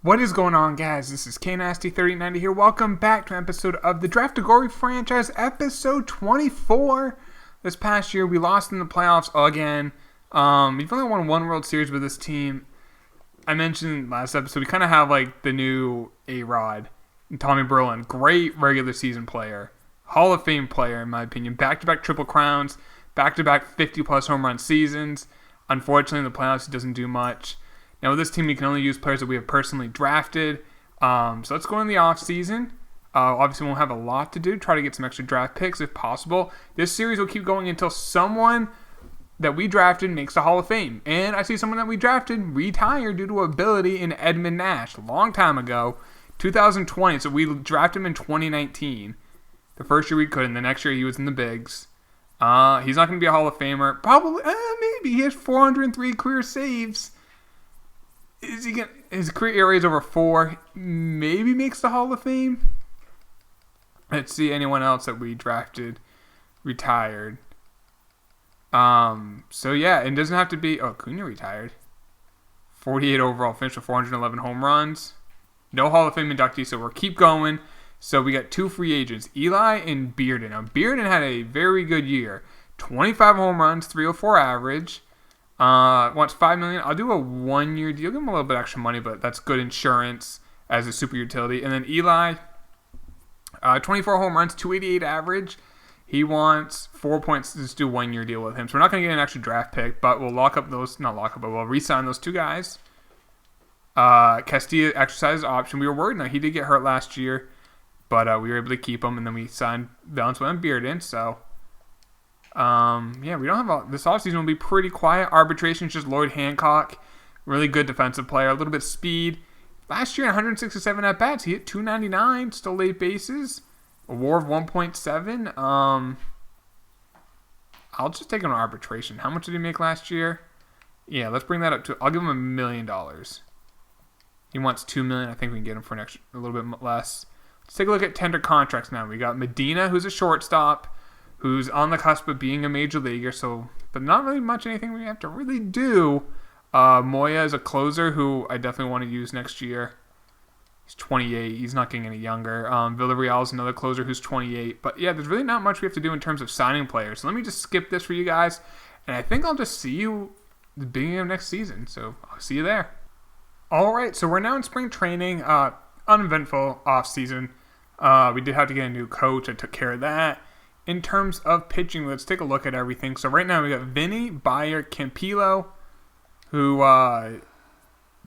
What is going on, guys? This is KNasty3090 here. Welcome back to an episode of the Draftagory franchise, episode 24. This past year, we lost in the playoffs again. We've only won one World Series with this team. I mentioned last episode, we kind of have like the new A-Rod and Tommy Berlin. Great regular season player. Hall of Fame player, in my opinion. Back-to-back Triple Crowns. Back-to-back 50-plus home run seasons. Unfortunately, in the playoffs, he doesn't do much. Now, with this team, we can only use players that we have personally drafted. So let's go in the offseason. Obviously, we won't have a lot to do. Try to get some extra draft picks if possible. This series will keep going until someone that we drafted makes the Hall of Fame. And I see someone that we drafted retire due to ability in Edmund Nash a long time ago, 2020. So we drafted him in 2019. The first year we could, and the next year he was in the bigs. He's not going to be a Hall of Famer. Probably, maybe. He has 403 career saves. Is he gonna, his career ERA is over 4. Maybe makes the Hall of Fame. Let's see anyone else that we drafted retired. So yeah, it doesn't have to be. Oh, Cunha retired. 48 overall finish with 411 home runs. No Hall of Fame inductee, so we'll keep going. So we got 2 free agents, Eli and Bearden. Now Bearden had a very good year. 25 home runs, 304 average. Wants $5 million. I'll do a 1-year deal. Give him a little bit extra money, but that's good insurance as a super utility. And then Eli, 24 home runs, 288 average. He wants 4 points. Let's do a 1-year deal with him. So we're not going to get an extra draft pick, but we'll lock up those. Not lock up, but we'll re-sign those 2 guys. Castilla exercised option. We were worried. Now he did get hurt last year, but we were able to keep him, and then we signed Valenzuela and Bearden. So. Yeah, we don't have this offseason will be pretty quiet. Arbitration is just Lloyd Hancock. Really good defensive player. A little bit of speed. Last year, 167 at-bats. He hit 299. Still late bases. A WAR of 1.7. I'll just take him on arbitration. How much did he make last year? Yeah, let's bring that up to... I'll give him $1 million. He wants $2 million. I think we can get him for an extra, a little bit less. Let's take a look at tender contracts now. We got Medina, who's a shortstop, who's on the cusp of being a major leaguer, but not really much anything we have to really do. Moya is a closer who I definitely want to use next year. He's 28. He's not getting any younger. Villarreal is another closer who's 28. But yeah, there's really not much we have to do in terms of signing players. So let me just skip this for you guys, and I think I'll just see you at the beginning of next season. So I'll see you there. All right, so we're now in spring training. Uneventful off-season. We did have to get a new coach. I took care of that. In terms of pitching, let's take a look at everything. So right now we got Vinny, Bayer, Campillo, who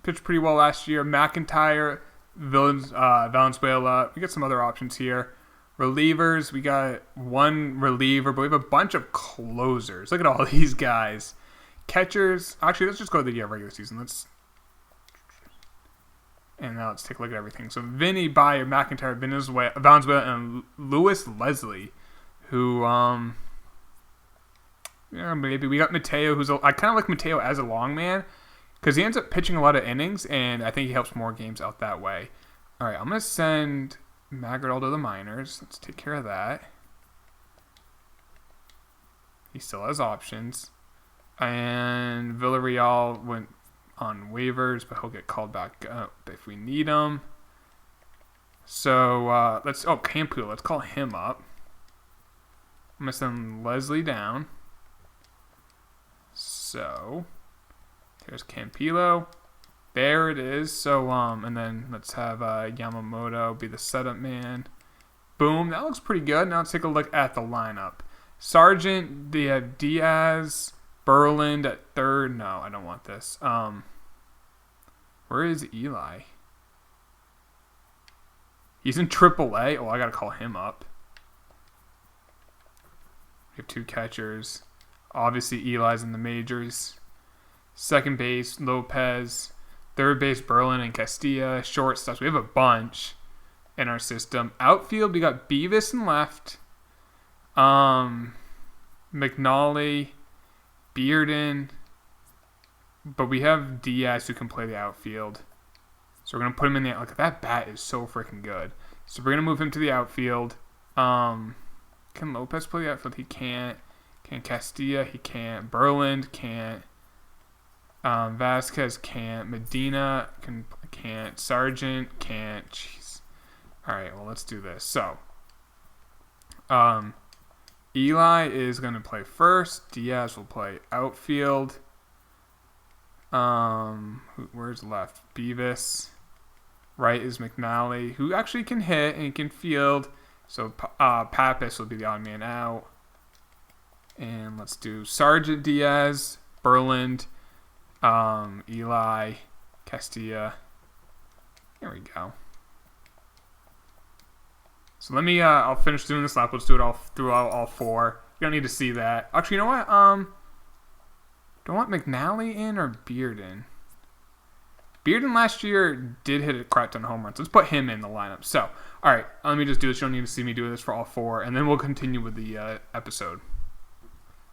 pitched pretty well last year. McIntyre, Valenzuela. We got some other options here. Relievers, we got one reliever, but we have a bunch of closers. Look at all these guys. Catchers, actually, let's just go to the regular season. And now let's take a look at everything. So Vinny, Bayer, McIntyre, Valenzuela, and Louis Leslie. Who, maybe we got Mateo, I kind of like Mateo as a long man because he ends up pitching a lot of innings, and I think he helps more games out that way. All right, I'm going to send Magriel to the minors. Let's take care of that. He still has options. And Villarreal went on waivers, but he'll get called back up if we need him. So, Campillo, let's call him up. I'm going to send Leslie down. So, here's Campillo. There it is. So, and then let's have Yamamoto be the setup man. Boom. That looks pretty good. Now let's take a look at the lineup. Sargent, they have Diaz, Berland at third. No, I don't want this. Where is Eli? He's in AAA. Oh, I got to call him up. We have 2 catchers. Obviously, Eli's in the majors. Second base, Lopez. Third base, Berlin and Castilla. Shortstops, we have a bunch in our system. Outfield, we got Beavis in left. McNally, Bearden. But we have Diaz who can play the outfield. So we're going to put him in the... Like, that bat is so freaking good. So we're going to move him to the outfield. Can Lopez play the outfield? He can't. Can Castilla? He can't. Berland can't. Vasquez can't. Medina Can't. Sargent. Can't. Jeez. All right, well, let's do this. So, Eli is going to play first. Diaz will play outfield. Where's left? Beavis. Right is McNally, who actually can hit and can field. So Pappas will be the odd man out. And let's do Sargent, Diaz, Berland, Eli, Castilla. There we go. So let me, I'll finish doing this lap. Let's do it all throughout all four. You don't need to see that. Actually, you know what? Do I want McNally in or Bearden? Bearden last year did hit a crap ton of home runs. Let's put him in the lineup. So, all right, let me just do this. You don't need to see me do this for all four, and then we'll continue with the episode.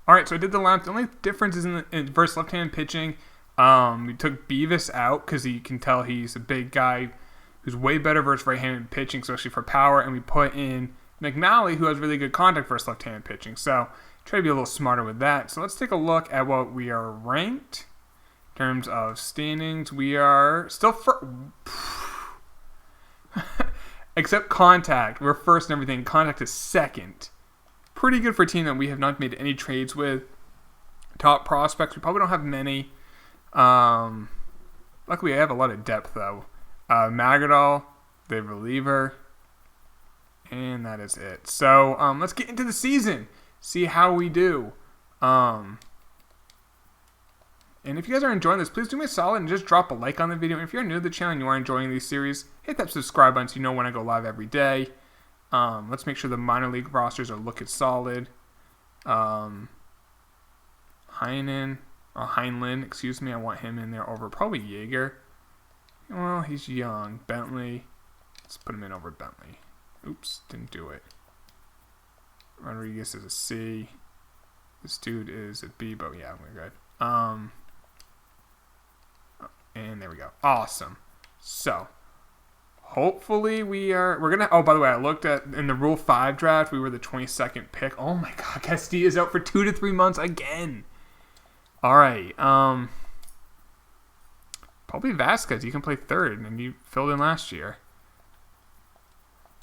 All right, so I did the lineup. The only difference is in versus left-handed pitching. We took Beavis out because you can tell he's a big guy who's way better versus right-handed pitching, especially for power, and we put in McNally, who has really good contact versus left-handed pitching. So try to be a little smarter with that. So let's take a look at what we are ranked. In terms of standings, we are still except contact. We're first and everything. Contact is second. Pretty good for a team that we have not made any trades with. Top prospects, we probably don't have many. Luckily, I have a lot of depth, though. Magadol, the reliever, and that is it. So let's get into the season. See how we do. And if you guys are enjoying this, please do me a solid and just drop a like on the video. And if you're new to the channel and you are enjoying these series, hit that subscribe button so you know when I go live every day. Let's make sure the minor league rosters are looking solid. Heinlein, excuse me, I want him in there over probably Yeager. Well, he's young. Bentley, let's put him in over Bentley. Oops, didn't do it. Rodriguez is a C. This dude is a B, but yeah, we're good. And there we go. Awesome. So, hopefully we're going to... Oh, by the way, I looked at... In the Rule 5 draft, we were the 22nd pick. Oh my god, Castilla's out for 2 to 3 months again. Alright, probably Vasquez. You can play third, and you filled in last year.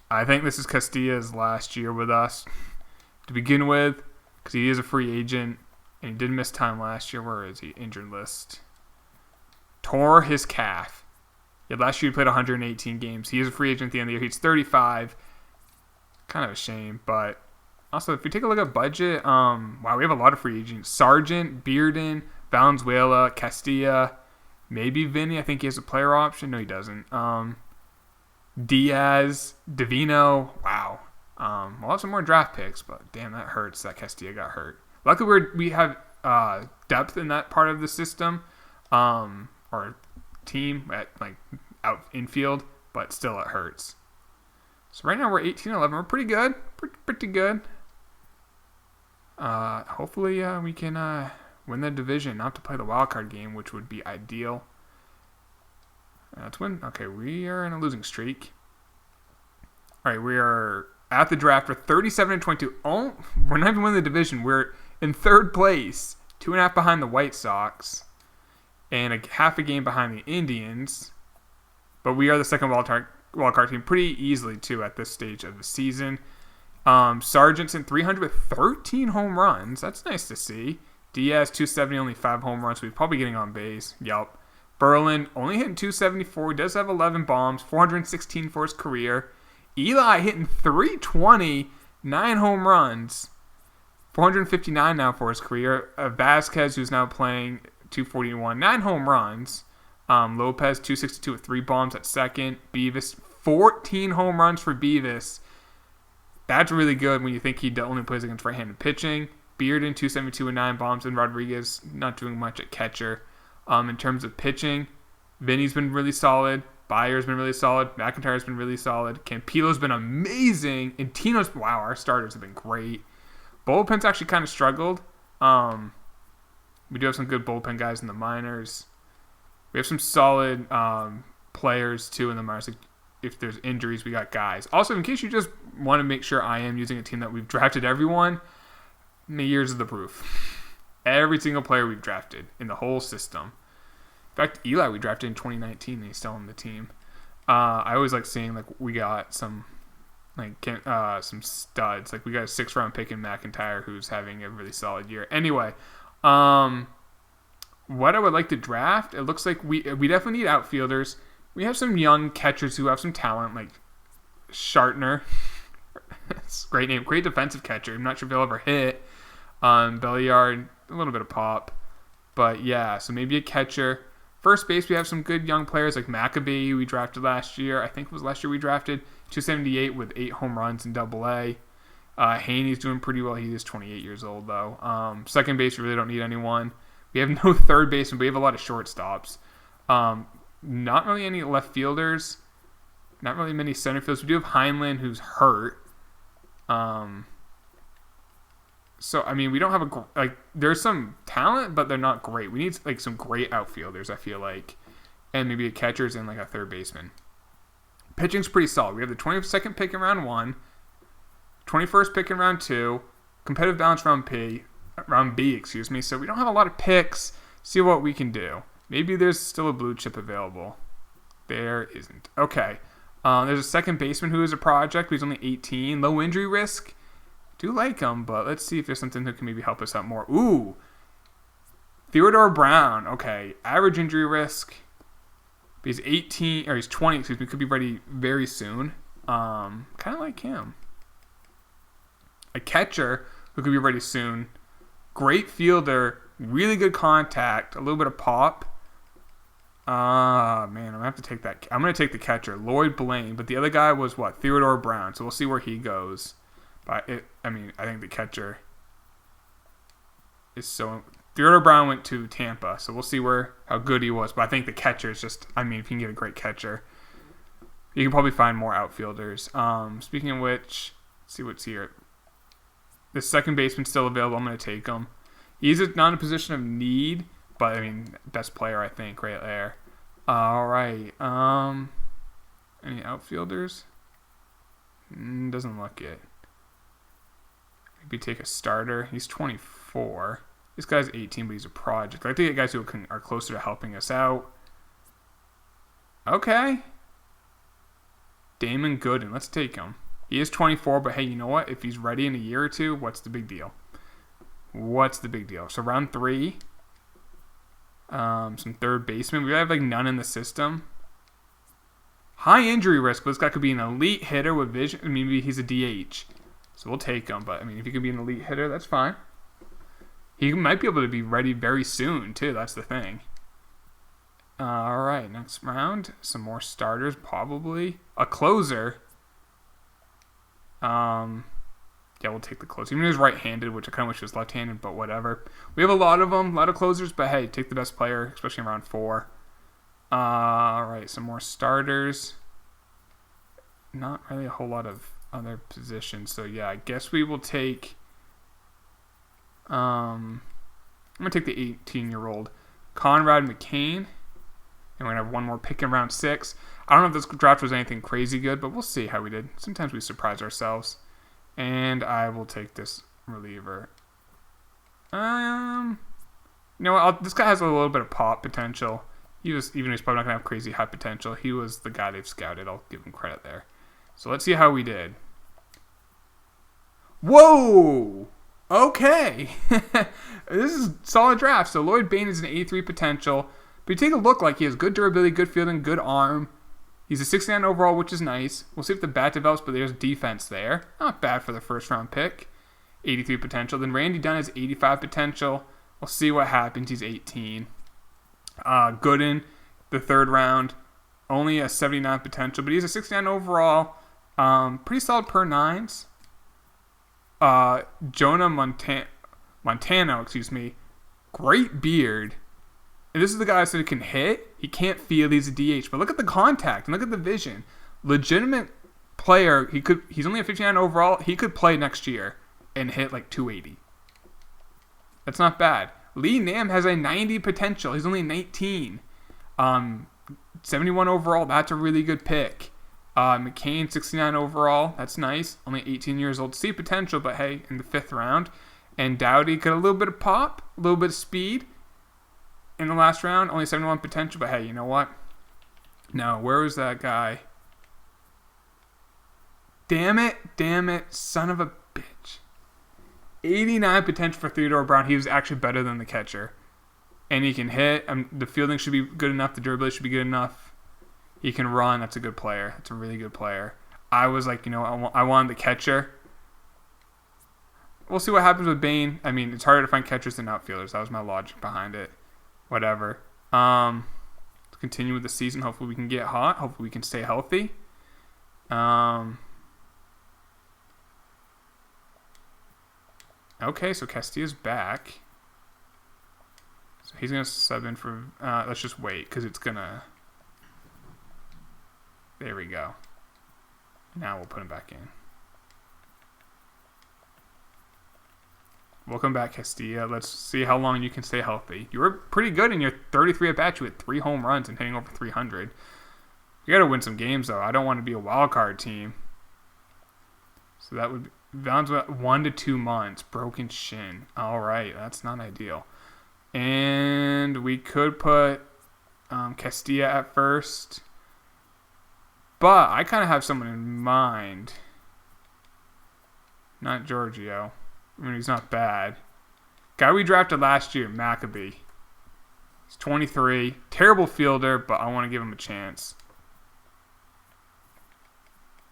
I think this is Castilla's last year with us to begin with, because he is a free agent, and he did miss time last year. Where is he? Injured list. Tore his calf. Yeah, last year he played 118 games. He is a free agent at the end of the year. He's 35. Kind of a shame, but also if you take a look at budget, wow, we have a lot of free agents. Sargent, Bearden, Valenzuela, Castilla, maybe Vinny. I think he has a player option. No, he doesn't. Diaz, Divino. Wow. We'll have some more draft picks, but damn, that hurts that Castilla got hurt. Luckily, we have depth in that part of the system, or team at out infield, but still it hurts. So right now we're 18-11. We're pretty good. Pretty good. Hopefully we can win the division, not to play the wild card game, which would be ideal. Let's win. Okay, we are in a losing streak. All right, we are at the draft. We're 37-22. Oh, we're not even winning the division. We're in third place, 2.5 behind the White Sox, and half a game behind the Indians. But we are the second wild card team pretty easily, too, at this stage of the season. Sargent's in 300 with 13 home runs. That's nice to see. Diaz, 270, only 5 home runs. So he's probably getting on base. Yep. Berlin, only hitting 274. He does have 11 bombs, 416 for his career. Eli hitting 320, 9 home runs. 459 now for his career. Vasquez, who's now playing 241, 9 home runs. Lopez, 262 with 3 bombs at second. Beavis, 14 home runs for Beavis. That's really good when you think he only plays against right-handed pitching. Bearden, 272 with 9 bombs. And Rodriguez, not doing much at catcher. In terms of pitching, Vinny's been really solid. Byer's been really solid. McIntyre's been really solid. Campilo's been amazing. And Tino's, wow, our starters have been great. Bullpen's actually kind of struggled. We do have some good bullpen guys in the minors. We have some solid players, too, in the minors. Like, if there's injuries, we got guys. Also, in case you just want to make sure I am using a team that we've drafted everyone, the years of the proof. Every single player we've drafted in the whole system. fact, Eli we drafted in 2019 and he's still on the team. I always like seeing like we got some studs. Like we got a 6th round pick in McIntyre who's having a really solid year. Anyway, what I would like to draft, it looks like we definitely need outfielders. We have some young catchers who have some talent, like Shartner. It's a great name. Great defensive catcher. I'm not sure if he'll ever hit. Belliard, a little bit of pop. But yeah, so maybe a catcher. First base, we have some good young players like Maccabee, we drafted last year. I think it was last year we drafted. 278 with 8 home runs in Double-A. Haney's doing pretty well. He is 28 years old, though. Second base, we really don't need anyone. We have no third baseman, but we have a lot of shortstops. Not really any left fielders. Not really many center fielders. We do have Heinlein, who's hurt. So, I mean, we don't have there's some talent, but they're not great. We need, like, some great outfielders, I feel like. And maybe a catchers and, like, a third baseman. Pitching's pretty solid. We have the 22nd pick in round 1, 21st pick in round 2, competitive balance round B, So we don't have a lot of picks. See what we can do. Maybe there's still a blue chip available. There isn't. Okay. There's a second baseman who is a project. He's only 18. Low injury risk. Do like him, but let's see if there's something that can maybe help us out more. Ooh. Theodore Brown. Okay. Average injury risk. He's 18, or he's 20, excuse me. Could be ready very soon. Kind of like him. A catcher who could be ready soon. Great fielder. Really good contact. A little bit of pop. Man, I'm going to have to take that. I'm going to take the catcher, Lloyd Blaine. But the other guy was what? Theodore Brown. So we'll see where he goes. But I think the catcher is so. Theodore Brown went to Tampa, so we'll see how good he was. But I think the catcher is just. I mean, if you can get a great catcher, you can probably find more outfielders. Speaking of which, let's see what's here. The second baseman's still available. I'm going to take him. He's not in a position of need, but I mean, best player I think right there. All right. Any outfielders? Doesn't look it. Maybe take a starter. He's 24. This guy's 18, but he's a project. I think guys who are closer to helping us out. Okay. Damon Gooden. Let's take him. He is 24, but hey, you know what? If he's ready in a year or two, what's the big deal? So round 3. Some third baseman. We have like none in the system. High injury risk, but this guy could be an elite hitter with vision. I mean, maybe he's a DH. So we'll take him, but I mean, if he could be an elite hitter, that's fine. He might be able to be ready very soon, too. That's the thing. All right, next round. Some more starters, probably. A closer. Yeah, we'll take the closer. Even though he's right-handed, which I kind of wish he was left-handed, but whatever. We have a lot of them, a lot of closers, but hey, take the best player, especially in round 4. All right, some more starters. Not really a whole lot of other positions. So yeah, I guess we will take I'm gonna take the 18-year-old Conrad McCain, and we're gonna have one more pick in round 6. I don't know if this draft was anything crazy good, but we'll see how we did. Sometimes we surprise ourselves. And I will take this reliever. You know what? This guy has a little bit of pop potential. Even though he's probably not gonna have crazy high potential, he was the guy they've scouted. I'll give him credit there. So let's see how we did. Whoa! Okay. This is a solid draft. So Lloyd Bain is an 83 potential. But you take a look, like he has good durability, good fielding, good arm. He's a 69 overall, which is nice. We'll see if the bat develops, but there's defense there. Not bad for the first round pick. 83 potential. Then Randy Dunn has 85 potential. We'll see what happens. He's 18. Gooden, the third round. Only a 79 potential, but he's a 69 overall. Pretty solid per nines. Jonah Montano, great beard. And this is the guy that said he can hit. He can't field. He's a DH. But look at the contact and look at the vision. Legitimate player. He's only a 59 overall. He could play next year and hit like 280. That's not bad. Lee Nam has a 90 potential. He's only 19. 71 overall. That's a really good pick. McCain, 69 overall. That's nice. Only 18 years old. See potential, but hey, in the 5th round. And Dowdy got a little bit of pop, a little bit of speed. in the last round. Only 71 potential, but hey, you know what? No, where was that guy? Damn it, son of a bitch. 89 potential for Theodore Brown. He was actually better than the catcher. And he can hit. The fielding should be good enough. The durability should be good enough. He can run. That's a good player. That's a really good player. I was like, I wanted the catcher. We'll see what happens with Bane. I mean, it's harder to find catchers than outfielders. That was my logic behind it. Whatever. Let's continue with the season. Hopefully we can get hot. Hopefully we can stay healthy. Okay, so Castilla's back. So he's going to sub in for... let's just wait, because it's going to... There we go. Now we'll put him back in. Welcome back, Castilla. Let's see how long you can stay healthy. You were pretty good in your 33 at-bats. You had 3 home runs and hitting over 300. You got to win some games, though. I don't want to be a wild card team. So that would be... Val's 1 to 2 months. Broken shin. All right. That's not ideal. And we could put Castilla at first. But I kind of have someone in mind. Not Giorgio. I mean, he's not bad. Guy we drafted last year, Maccabee. He's 23. Terrible fielder, but I want to give him a chance.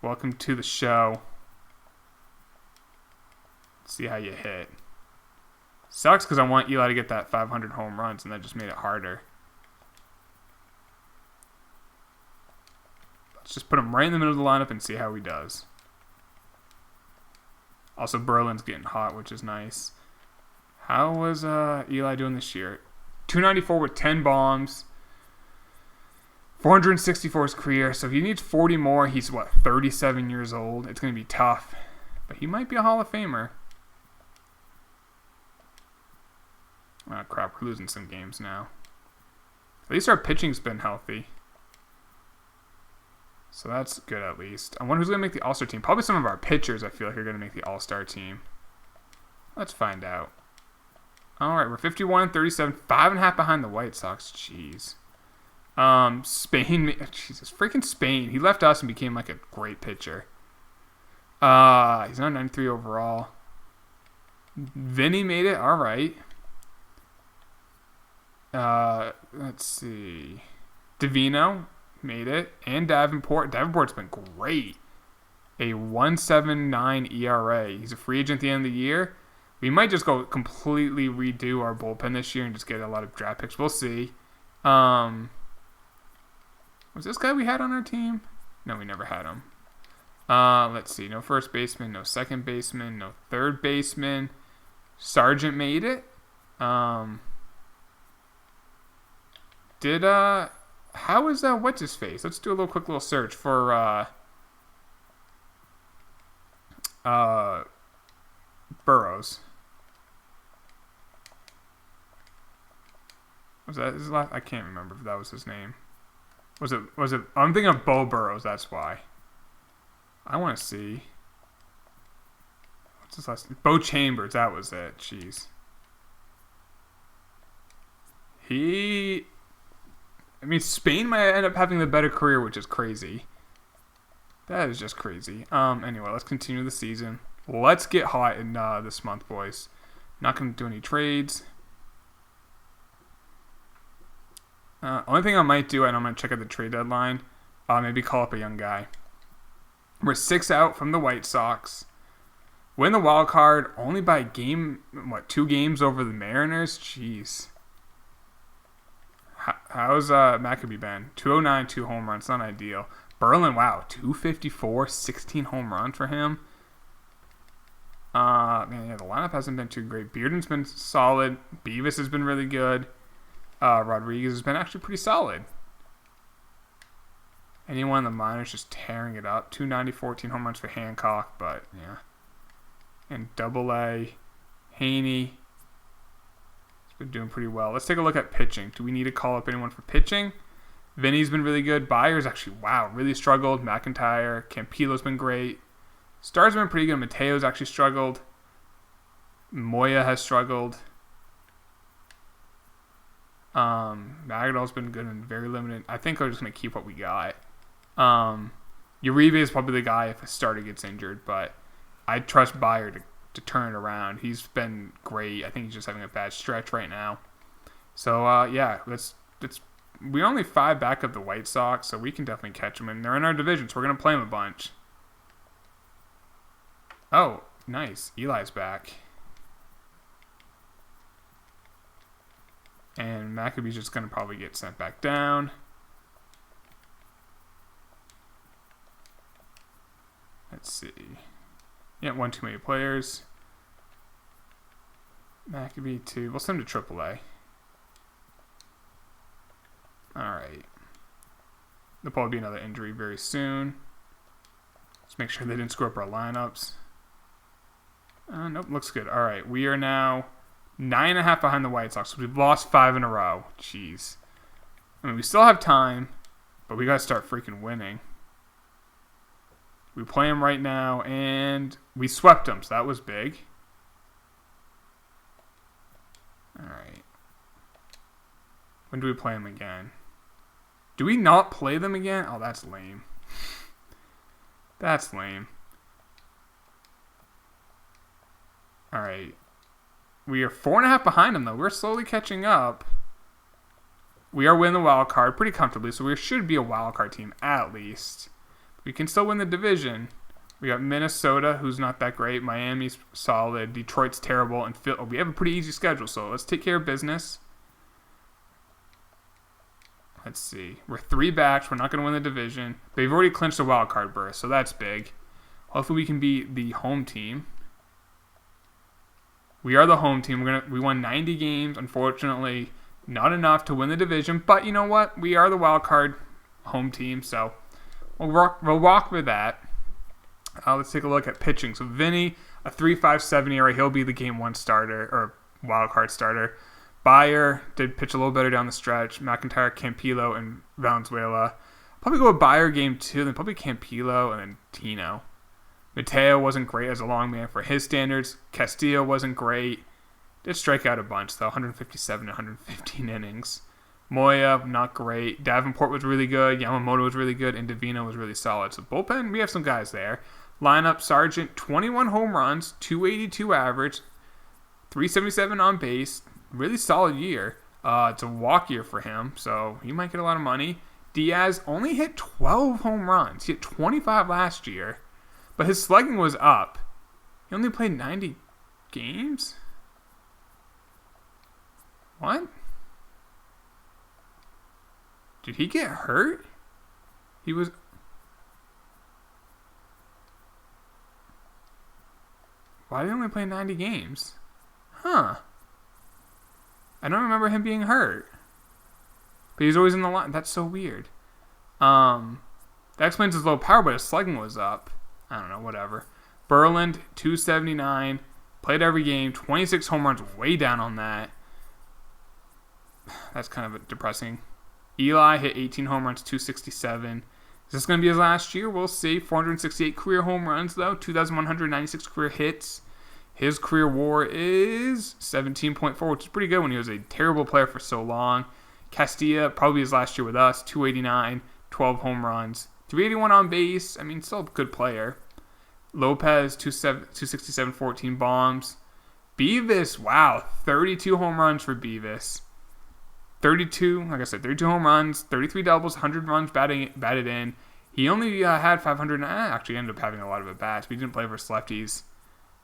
Welcome to the show. Let's see how you hit. Sucks because I want Eli to get that 500 home runs, and that just made it harder. Let's just put him right in the middle of the lineup and see how he does. Also, Berlin's getting hot, which is nice. How was Eli doing this year? 294 with 10 bombs. 464 his career. So if he needs 40 more, he's, 37 years old. It's going to be tough. But he might be a Hall of Famer. Oh, crap. We're losing some games now. At least our pitching's been healthy. So that's good at least. I wonder who's going to make the All-Star team. Probably some of our pitchers, I feel like, are going to make the All-Star team. Let's find out. All right, we're 51-37. 5.5 behind the White Sox. Jeez. Spain. Jesus, freaking Spain. He left us and became like a great pitcher. He's not 93 overall. Vinny made it. All right. Let's see. Divino made it, and Davenport. Davenport's been great. A 1.79 ERA. He's a free agent at the end of the year. We might just go completely redo our bullpen this year and just get a lot of draft picks. We'll see. Was this guy we had on our team? No, we never had him. Let's see. No first baseman, no second baseman, no third baseman. Sargent made it. How is what's his face? Let's do a quick little search for Burrows. Was that his last? I can't remember if that was his name. Was it? I'm thinking of Bo Burrows. That's why. I want to see. What's his last name? Bo Chambers. That was it. Jeez. I mean, Spain might end up having the better career, which is crazy. That is just crazy. Anyway, let's continue the season. Let's get hot in this month, boys. Not going to do any trades. Only thing I might do, and I'm going to check out the trade deadline, maybe call up a young guy. We're 6 out from the White Sox. Win the wild card only by a game, 2 games over the Mariners? Jeez. How's Maccabee been? 209, 2 home runs. Not ideal. Berlin, wow, 254, 16 home runs for him. Man, yeah, the lineup hasn't been too great. Bearden's been solid. Beavis has been really good. Rodriguez has been actually pretty solid. Anyone in the minors just tearing it up. 290, 14 home runs for Hancock, but yeah. And Double-A, Haney. Been doing pretty well. Let's take a look at pitching. Do we need to call up anyone for pitching? Vinny's been really good. Byers actually, wow, really struggled. McIntyre. Campillo's been great. Star's been pretty good. Mateo's actually struggled. Moya has struggled. Magadol's been good and very limited. I think I'm just going to keep what we got. Uribe is probably the guy if a starter gets injured, but I trust Bayer to turn it around. He's been great. I think he's just having a bad stretch right now. So, yeah, we're only 5 back of the White Sox, so we can definitely catch them. And they're in our division, so we're going to play them a bunch. Oh, nice. Eli's back. And McAbee's just going to probably get sent back down. Let's see. Yeah, 1 too many players. Maccabee 2. We'll send him to AAA. Alright. There'll probably be another injury very soon. Let's make sure they didn't screw up our lineups. Nope, looks good. Alright, we are now 9.5 behind the White Sox. We've lost 5 in a row. Jeez. I mean, we still have time, but we got to start freaking winning. We play them right now, and we swept them, so that was big. Alright. When do we play them again? Do we not play them again? Oh, that's lame. That's lame. Alright. We are 4.5 behind them, though. We're slowly catching up. We are winning the wild card pretty comfortably, so we should be a wild card team at least. We can still win the division. We got Minnesota, who's not that great. Miami's solid. Detroit's terrible. And we have a pretty easy schedule, so let's take care of business. Let's see. We're 3 backs. We're not going to win the division. But we've already clinched a wild card berth, so that's big. Hopefully we can be the home team. We are the home team. We won 90 games. Unfortunately, not enough to win the division. But you know what? We are the wild card home team, so we'll walk with that. Let's take a look at pitching. So Vinny, a 3.57 ERA. He'll be the game 1 starter or wild card starter. Bayer did pitch a little better down the stretch. McIntyre, Campillo, and Valenzuela. Probably go with Bayer game 2, then probably Campillo, and then Tino. Mateo wasn't great as a long man for his standards. Castillo wasn't great. Did strike out a bunch, though. 157 to 115 innings. Moya, not great. Davenport was really good. Yamamoto was really good. And Davino was really solid. So bullpen, we have some guys there. Lineup, Sargent, 21 home runs, 282 average, 377 on base. Really solid year. It's a walk year for him, so he might get a lot of money. Diaz only hit 12 home runs. He hit 25 last year. But his slugging was up. He only played 90 games? What? Did he get hurt? He was... Why did he only play 90 games? Huh. I don't remember him being hurt. But he's always in the line. That's so weird. That explains his low power, but his slugging was up. I don't know, whatever. Berland, 279. Played every game. 26 home runs, way down on that. That's kind of depressing. Eli hit 18 home runs, 267. Is this going to be his last year? We'll see. 468 career home runs, though. 2,196 career hits. His career WAR is 17.4, which is pretty good when he was a terrible player for so long. Castilla, probably his last year with us. 289, 12 home runs. 381 on base. I mean, still a good player. Lopez, 267, 14 bombs. Beavis, wow, 32 home runs for Beavis. 32, like I said, 32 home runs, 33 doubles, 100 runs batted in. He only had 500, actually ended up having a lot of at-bats, but he didn't play versus lefties.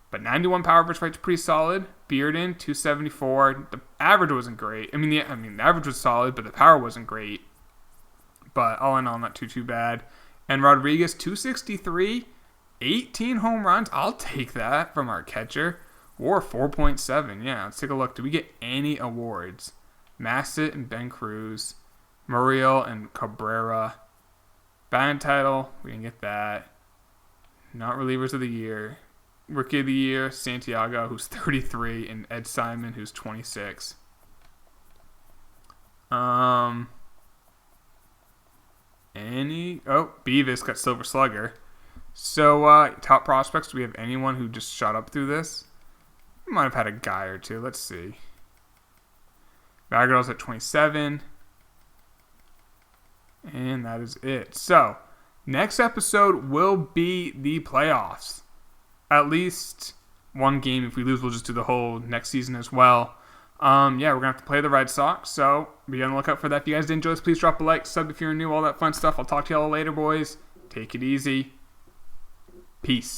But 91 power versus right's pretty solid. Bearden, 274. The average wasn't great. I mean, the average was solid, but the power wasn't great. But all in all, not too bad. And Rodriguez, 263, 18 home runs. I'll take that from our catcher. WAR 4.7. Yeah, let's take a look. Do we get any awards? Massett and Ben Cruz. Muriel and Cabrera. Batting title, we didn't get that. Not relievers of the year. Rookie of the year, Santiago, who's 33, and Ed Simon, who's 26. Beavis got Silver Slugger. So, top prospects, do we have anyone who just shot up through this? We might have had a guy or two. Let's see. Bagger's at 27. And that is it. So, next episode will be the playoffs. At least one game. If we lose, we'll just do the whole next season as well. We're going to have to play the Red Sox. So, be on the lookout for that. If you guys did enjoy this, please drop a like, sub if you're new, all that fun stuff. I'll talk to y'all later, boys. Take it easy. Peace.